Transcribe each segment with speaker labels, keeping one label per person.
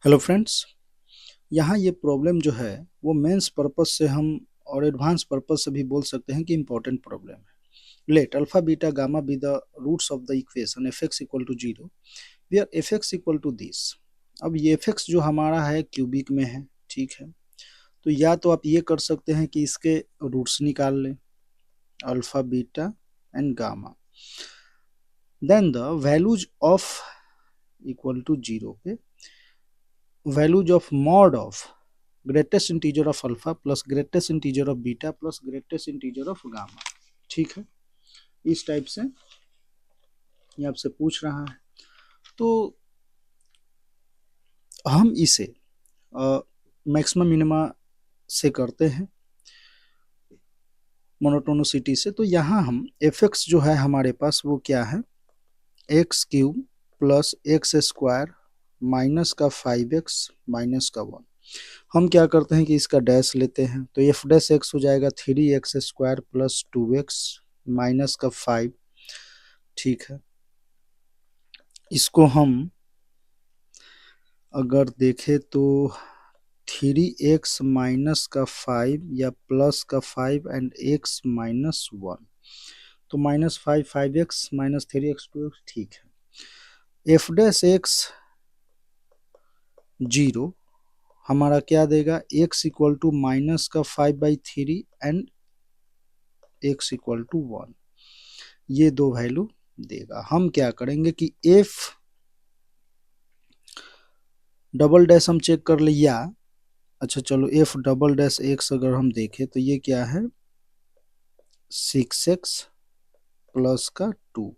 Speaker 1: Hello friends, यहाँ ये problem जो है वो मेंस पर्पस से हम और एडवांस पर्पस से भी बोल सकते हैं कि इम्पोर्टेंट प्रॉब्लम है। Let alpha beta gamma be the roots of the equation f x equal to zero where f x equal to this. अब ये एफ एक्स जो हमारा है क्यूबिक में है, ठीक है। तो या तो आप ये कर सकते हैं कि इसके रूट्स निकाल लें, alpha beta and gamma, then the values of equal to zero पे values of mod of greatest integer of alpha plus greatest integer of beta plus greatest integer of gamma, ठीक है। इस टाइप से ये आपसे पूछ रहा है, तो हम इसे मैक्सिमम मिनिमा से करते हैं मोनोटोनिसिटी से। तो यहाँ हम एफ एक्स जो है हमारे पास वो क्या है, x cube plus x square minus का 5x माइनस का 1। हम क्या करते हैं कि इसका डैश लेते हैं, तो एफ डैश एक्स हो जाएगा 3x square plus 2x minus का 5, ठीक है। इसको हम अगर देखें तो 3x माइनस का 5 या प्लस का 5 एंड x माइनस 1, तो minus 5 5x minus 3x 2x, ठीक है। एफ डैश एक्स जीरो हमारा क्या देगा, x इक्वल टू माइनस का 5/3 एंड x इक्वल टू 1, ये दो वैल्यू देगा। हम क्या करेंगे कि f डबल डैश हम चेक कर लिया, अच्छा चलो f डबल डैश x अगर हम देखें तो ये क्या है 6x प्लस का 2,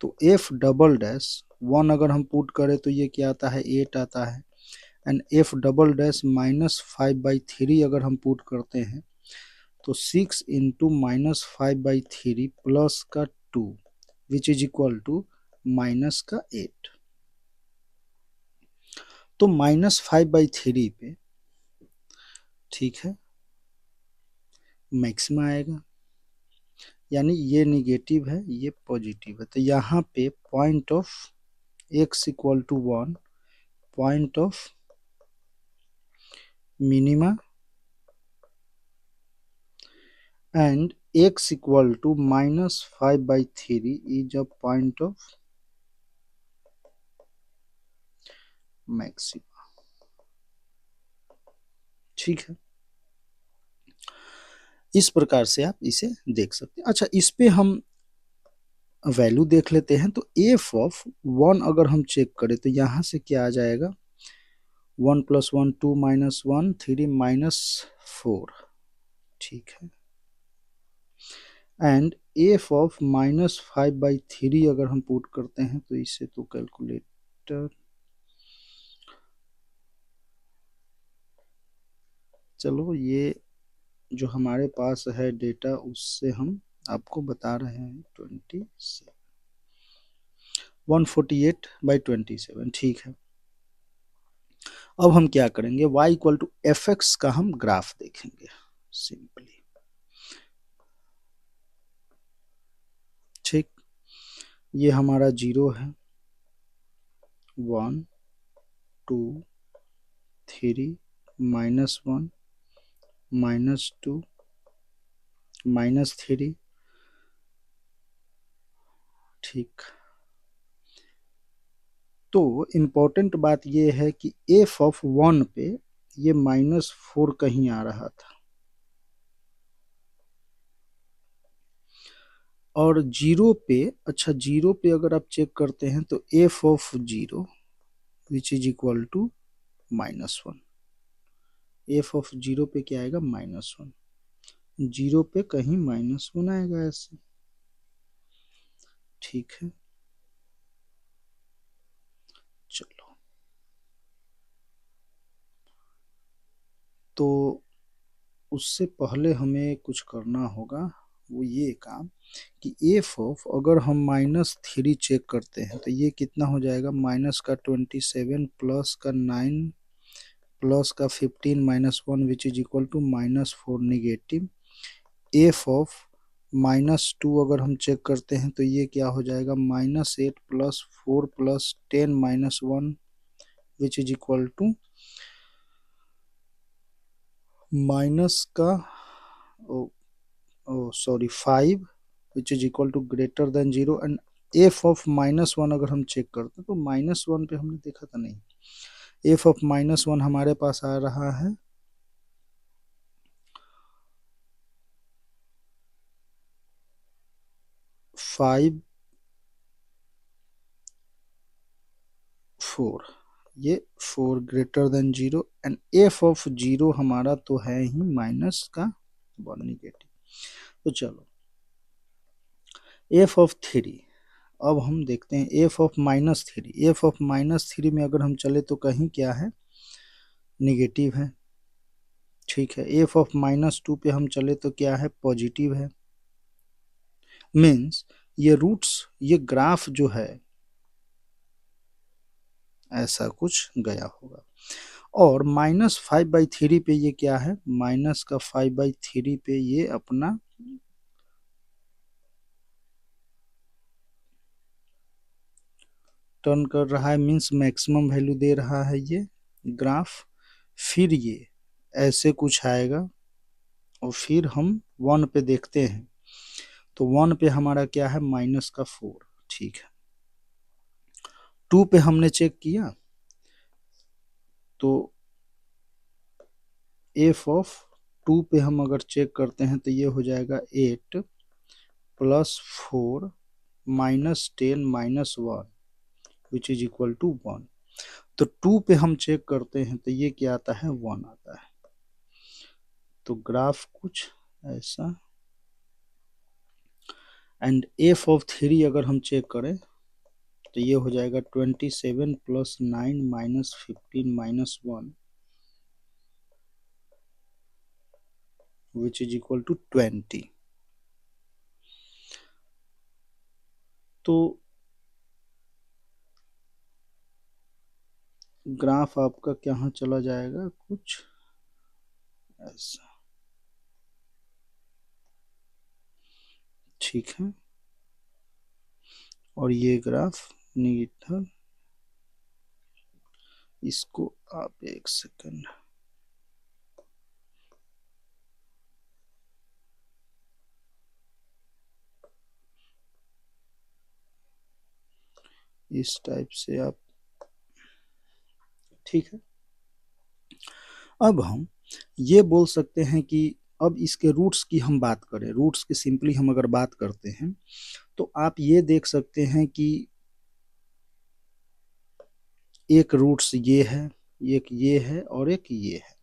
Speaker 1: तो f डबल डैश 1 अगर हम पुट करें तो ये क्या आता है 8 आता है, and f double dash minus 5/3 अगर हम पुट करते हैं तो 6 इंटू माइनस 5/3 प्लस का 2 which is equal to minus का 8। तो माइनस 5/3 पे, ठीक है, मैक्सिमा आएगा, यानी ये निगेटिव है ये पॉजिटिव है। तो यहाँ पे point of x equal to 1, point of minima and x equal to minus 5/3 is a point of maxima, ठीक है। इस प्रकार से आप इसे देख सकते हैं। अच्छा, इस पे हम वैल्यू देख लेते हैं। तो एफ ऑफ 1 अगर हम चेक करें तो यहाँ से क्या आ जाएगा 1 प्लस 1 2 माइनस 1 3 माइनस 4, ठीक है। एंड एफ ऑफ माइनस 5/3 अगर हम पुट करते हैं तो इसे तो कैलकुलेटर, चलो ये जो हमारे पास है डेटा उससे हम आपको बता रहे हैं 27 148/27, ठीक है। अब हम क्या करेंगे, y equal to f x का हम ग्राफ देखेंगे सिंपली, ठीक। ये हमारा 0 है, 1 2 3 माइनस 1 माइनस 2 माइनस 3, ठीक। तो इम्पोर्टेंट बात ये है कि एफ ऑफ 1 पे ये -4 कहीं आ रहा था, और 0 पे, अच्छा 0 पे अगर आप चेक करते हैं तो f of 0 which is equal to -1, f of 0 पे क्या आएगा -1, 0 पे कहीं -1 आएगा ऐसे, ठीक है। चलो, तो उससे पहले हमें कुछ करना होगा, वो ये काम कि एफ ऑफ अगर हम -3 चेक करते हैं तो ये कितना हो जाएगा, माइनस का 27 प्लस का 9 प्लस का 15 minus 1 which is equal to -4 negative. F of -2 अगर हम चेक करते हैं तो ये क्या हो जाएगा -8 plus 4 plus 10 minus 1 which is equal to minus का sorry 5 which is equal to greater than 0 and F of -1 अगर हम चेक करते हैं तो -1 पे हमने देखा था, नहीं, एफ ऑफ -1 हमारे पास आ रहा है 5 4, ये 4 greater than 0 and F of 0 हमारा तो है ही माइनस का 1 निगेटिव। तो चलो एफ ऑफ 3, अब हम देखते हैं एफ ऑफ -3, एफ ऑफ -3 में अगर हम चले तो कहीं क्या है, निगेटिव है, ठीक है। एफ ऑफ -2 पे हम चले तो क्या है, पॉजिटिव है। मीन्स ये रूट्स, ये ग्राफ जो है ऐसा कुछ गया होगा। और -5/3 पे ये क्या है, माइनस का 5/3 पे ये अपना टर्न कर रहा है, मीन्स मैक्सिमम वैल्यू दे रहा है ये ग्राफ। फिर ये ऐसे कुछ आएगा और फिर हम 1 पे देखते हैं तो 1 पे हमारा क्या है, -4, ठीक है। 2 पे हमने चेक किया तो एफ ऑफ 2 पे हम अगर चेक करते हैं तो ये हो जाएगा 8 + 4 -10 -1 विच इज इक्वल टू 1। तो 2 पे हम चेक करते हैं तो ये क्या आता है, 1 आता है। तो ग्राफ कुछ ऐसा। एंड एफ ऑफ 3 अगर हम चेक करें तो ये हो जाएगा 27 + 9 - 15 - 1 विच इज इक्वल टू 20। तो ग्राफ आपका कहाँ चला जाएगा, कुछ ऐसा, ठीक है। और ये ग्राफ निगेटिव, इसको आप एक सेकंड, इस टाइप से आप, ठीक है। अब हम ये बोल सकते हैं कि अब इसके रूट्स की हम बात करें, रूट्स की सिंपली हम अगर बात करते हैं तो आप ये देख सकते हैं कि एक रूट्स ये है, एक ये है और एक ये है।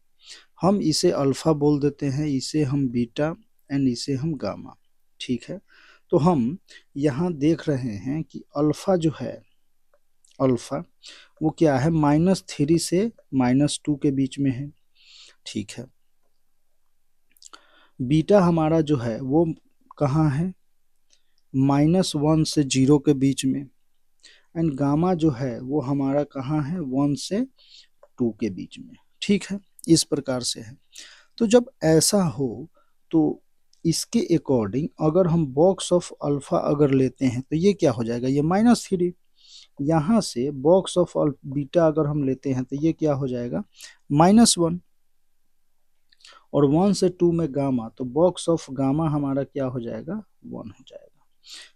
Speaker 1: हम इसे अल्फा बोल देते हैं, इसे हम बीटा एंड इसे हम गामा, ठीक है। तो हम यहाँ देख रहे हैं कि अल्फा जो है, अल्फा वो क्या है, -3 से -2 के बीच में है, ठीक है। बीटा हमारा जो है वो कहाँ है, -1 से 0 के बीच में। एंड गामा जो है वो हमारा कहाँ है, 1 से 2 के बीच में, ठीक है। इस प्रकार से है। तो जब ऐसा हो तो इसके अकॉर्डिंग अगर हम बॉक्स ऑफ अल्फा अगर लेते हैं तो ये क्या हो जाएगा, ये -3। यहाँ से बॉक्स ऑफ बीटा अगर हम लेते हैं तो ये क्या हो जाएगा, -1। और 1 से 2 में गामा, तो बॉक्स ऑफ गामा हमारा क्या हो जाएगा, 1 हो जाएगा।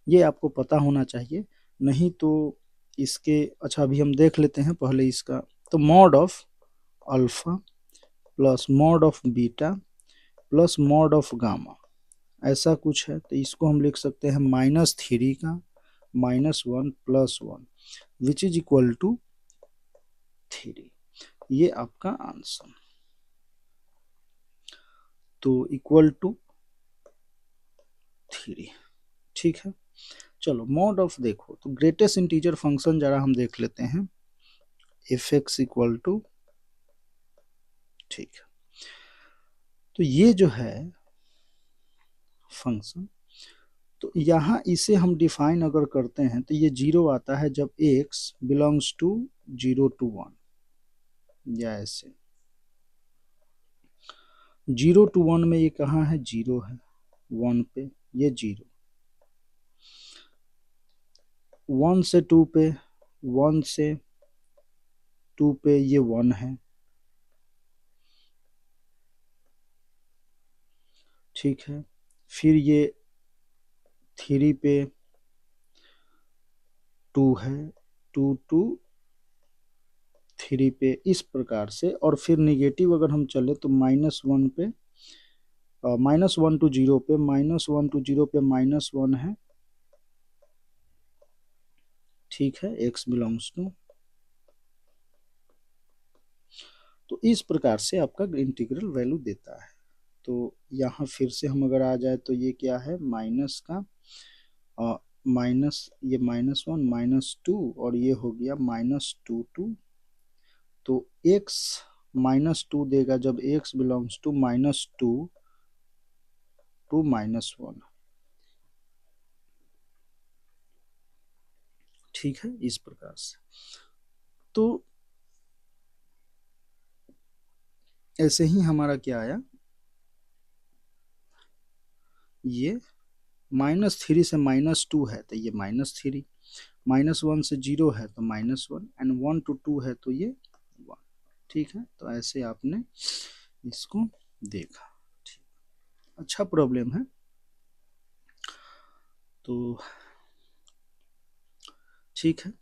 Speaker 1: ये आपको पता होना चाहिए, नहीं तो इसके, अच्छा अभी हम देख लेते हैं पहले इसका। तो mod of alpha plus mod of beta plus mod of gamma, ऐसा कुछ है। तो इसको हम लिख सकते हैं -3 का -1 + 1 विच इज इक्वल टू 3। ये आपका आंसर, तो इक्वल टू 3, ठीक है। चलो मॉड ऑफ देखो तो ग्रेटेस्ट इंटीजर फंक्शन जरा हम देख लेते हैं, f(x) इक्वल टू, ठीक है। तो ये जो है फंक्शन, तो यहाँ इसे हम डिफाइन अगर करते हैं तो ये 0 आता है जब x बिलोंग्स टू 0 to 1, या ऐसे 0 to 1 में ये कहाँ है, 0 है, 1 पे ये 0, 1 से 2 पे, 1 से 2 पे ये 1 है, ठीक है। फिर ये 3 पे 2 है, 2 टू 3 पे, इस प्रकार से। और फिर निगेटिव अगर हम चले तो -1 पे, -1 टू 0 पे, -1 टू 0 पे -1 है, ठीक है, x बिलोंग्स टू। तो इस प्रकार से आपका इंटीग्रल वैल्यू देता है। तो यहाँ फिर से हम अगर आ जाए तो ये क्या है, माइनस का माइनस, ये -1 -2 और ये हो गया -2 तो x -2 देगा जब x बिलोंग्स टू -2 टू -1, ठीक है, इस प्रकार से। तो ऐसे ही हमारा क्या आया, ये -3 से -2 है तो ये -3, -1 से 0 है तो -1, एंड 1 टू 2 है तो ये 1, ठीक है। तो ऐसे आपने इसको देखा, ठीक, अच्छा प्रॉब्लम है। तो ठीक है।